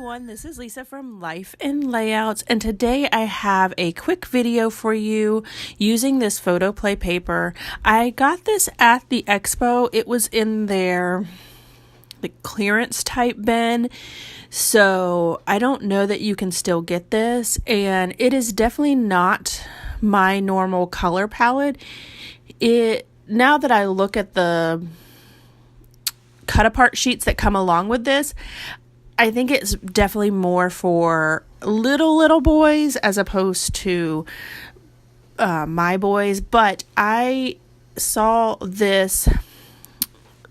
everyone, this is Lisa from Life in Layouts, and today I have a quick video for you using this PhotoPlay paper. I got this at the expo. It was in their clearance type bin, so I don't know that you can still get this, and it is definitely not my normal color palette. Now that I look at the cut apart sheets that come along with this, I think it's definitely more for little boys as opposed to my boys. But I saw this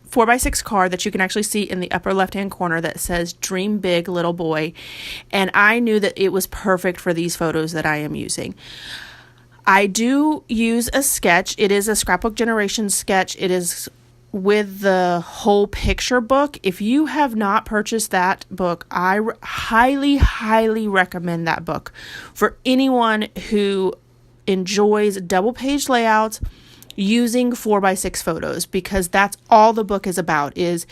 4x6 card that you can actually see in the upper left hand corner that says "Dream Big, Little Boy," and I knew that it was perfect for these photos that I am using. I do use a sketch. It is a Scrapbook Generation sketch. It is with the whole picture book. If you have not purchased that book, I highly recommend that book for anyone who enjoys double page layouts using 4x6 photos, because that's all the book is about, is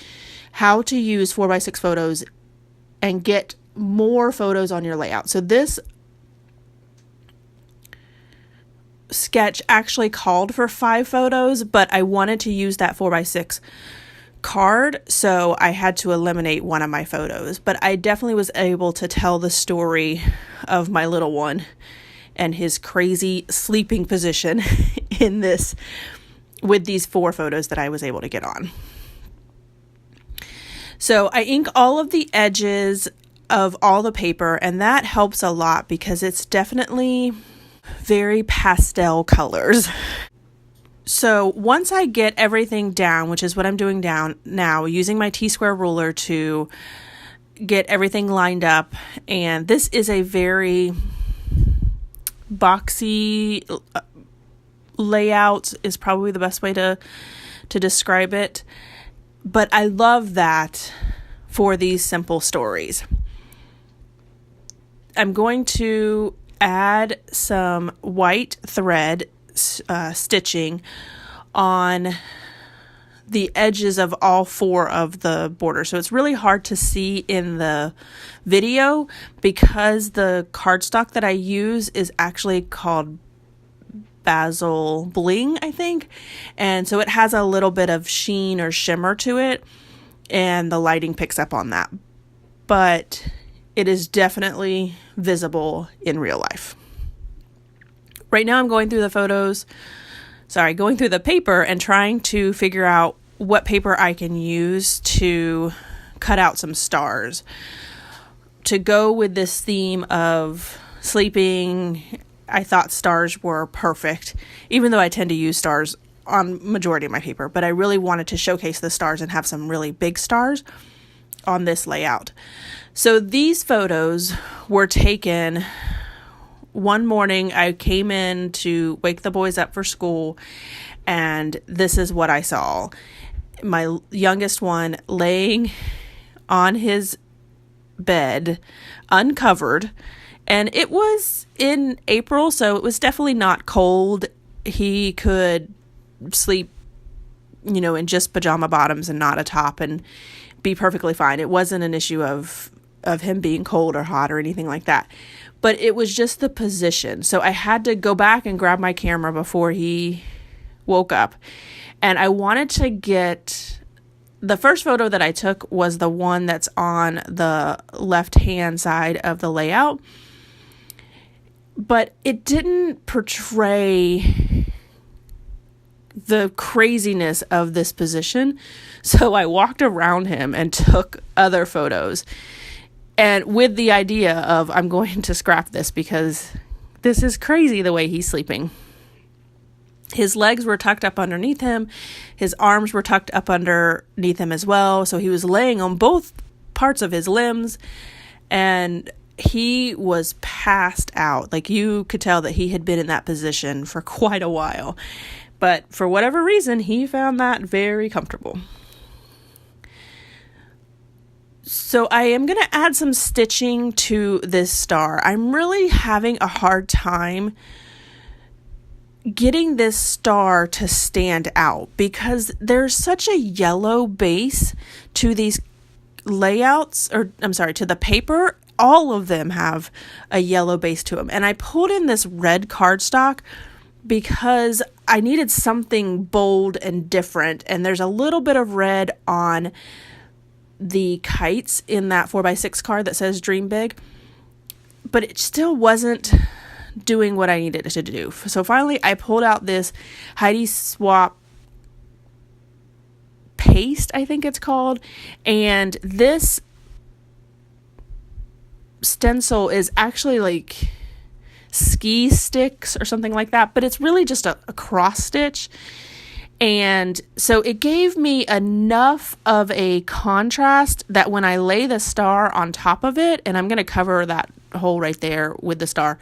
how to use 4x6 photos and get more photos on your layout. So this sketch actually called for 5 photos, but I wanted to use that 4x6 card, so I had to eliminate one of my photos. But I definitely was able to tell the story of my little one and his crazy sleeping position in this with these 4 photos that I was able to get on. So I ink all of the edges of all the paper, and that helps a lot because it's definitely very pastel colors. So once I get everything down, which is what I'm doing down now, using my T-square ruler to get everything lined up, and this is a very boxy layout is probably the best way to describe it, but I love that for these simple stories. I'm going to add some white thread stitching on the edges of all 4 of the borders. So it's really hard to see in the video because the cardstock that I use is actually called Basil Bling, I think. And so it has a little bit of sheen or shimmer to it, and the lighting picks up on that. But it is definitely visible in real life. Right now I'm going through the paper and trying to figure out what paper I can use to cut out some stars to go with this theme of sleeping. I thought stars were perfect, even though I tend to use stars on majority of my paper, but I really wanted to showcase the stars and have some really big stars on this layout. So these photos were taken one morning. I came in to wake the boys up for school, and this is what I saw. My youngest one laying on his bed, uncovered, and it was in April, so it was definitely not cold. He could sleep, in just pajama bottoms and not a top and be perfectly fine. It wasn't an issue of him being cold or hot or anything like that. But it was just the position. So I had to go back and grab my camera before he woke up. And I wanted to get... The first photo that I took was the one that's on the left-hand side of the layout. But it didn't portray the craziness of this position. So I walked around him and took other photos. And with the idea of, I'm going to scrap this because this is crazy the way he's sleeping. His legs were tucked up underneath him. His arms were tucked up underneath him as well. So he was laying on both parts of his limbs, and he was passed out. Like, you could tell that he had been in that position for quite a while. But for whatever reason, he found that very comfortable. So I am going to add some stitching to this star. I'm really having a hard time getting this star to stand out because there's such a yellow base to these layouts, or I'm sorry, to the paper, all of them have a yellow base to them. And I pulled in this red cardstock because I needed something bold and different. And there's a little bit of red on the kites in that 4x6 card that says Dream Big, but it still wasn't doing what I needed it to do. So finally I pulled out this Heidi Swap paste, I think it's called, and this stencil is actually like ski sticks or something like that, but it's really just a cross stitch. And so it gave me enough of a contrast that when I lay the star on top of it, and I'm going to cover that hole right there with the star,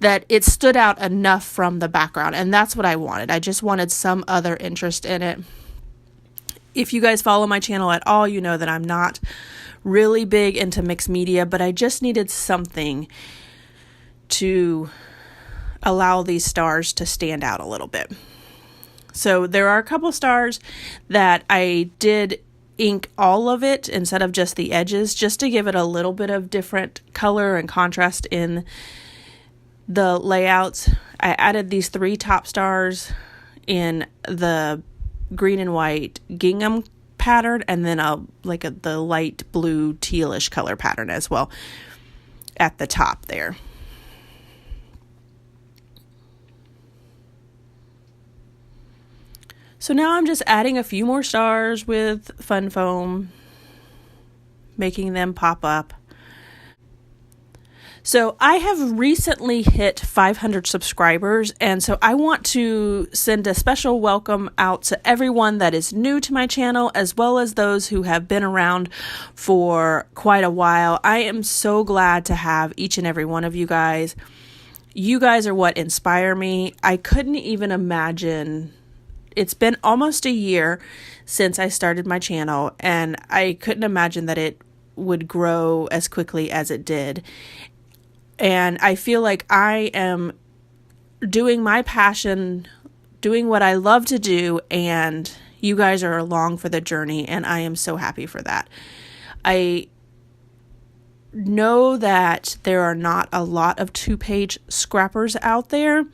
that it stood out enough from the background. And that's what I wanted. I just wanted some other interest in it. If you guys follow my channel at all, you know that I'm not really big into mixed media, but I just needed something to allow these stars to stand out a little bit. So there are a couple stars that I did ink all of it instead of just the edges, just to give it a little bit of different color and contrast in the layouts. I added these 3 top stars in the green and white gingham pattern, and then the light blue tealish color pattern as well at the top there. So now I'm just adding a few more stars with fun foam, making them pop up. So I have recently hit 500 subscribers, and so I want to send a special welcome out to everyone that is new to my channel, as well as those who have been around for quite a while. I am so glad to have each and every one of you guys. You guys are what inspire me. I couldn't even imagine. It's been almost a year since I started my channel, and I couldn't imagine that it would grow as quickly as it did. And I feel like I am doing my passion, doing what I love to do, and you guys are along for the journey, and I am so happy for that. I know that there are not a lot of 2-page scrappers out there.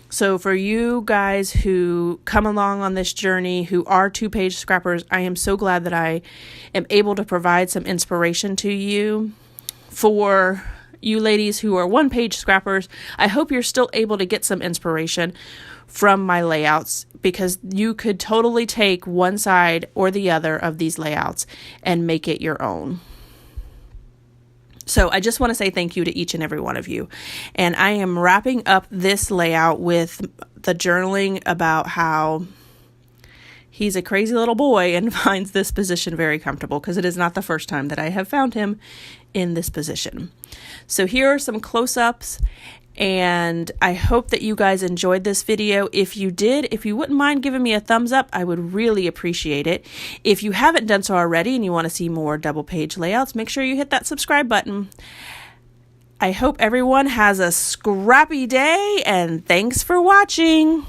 So for you guys who come along on this journey, who are 2-page scrappers, I am so glad that I am able to provide some inspiration to you. For you ladies who are 1-page scrappers, I hope you're still able to get some inspiration from my layouts, because you could totally take one side or the other of these layouts and make it your own. So I just want to say thank you to each and every one of you. And I am wrapping up this layout with the journaling about how he's a crazy little boy and finds this position very comfortable, because it is not the first time that I have found him in this position. So here are some close-ups, and I hope that you guys enjoyed this video. If you did, if you wouldn't mind giving me a thumbs up, I would really appreciate it. If you haven't done so already and you want to see more double-page layouts, make sure you hit that subscribe button. I hope everyone has a scrappy day, and thanks for watching.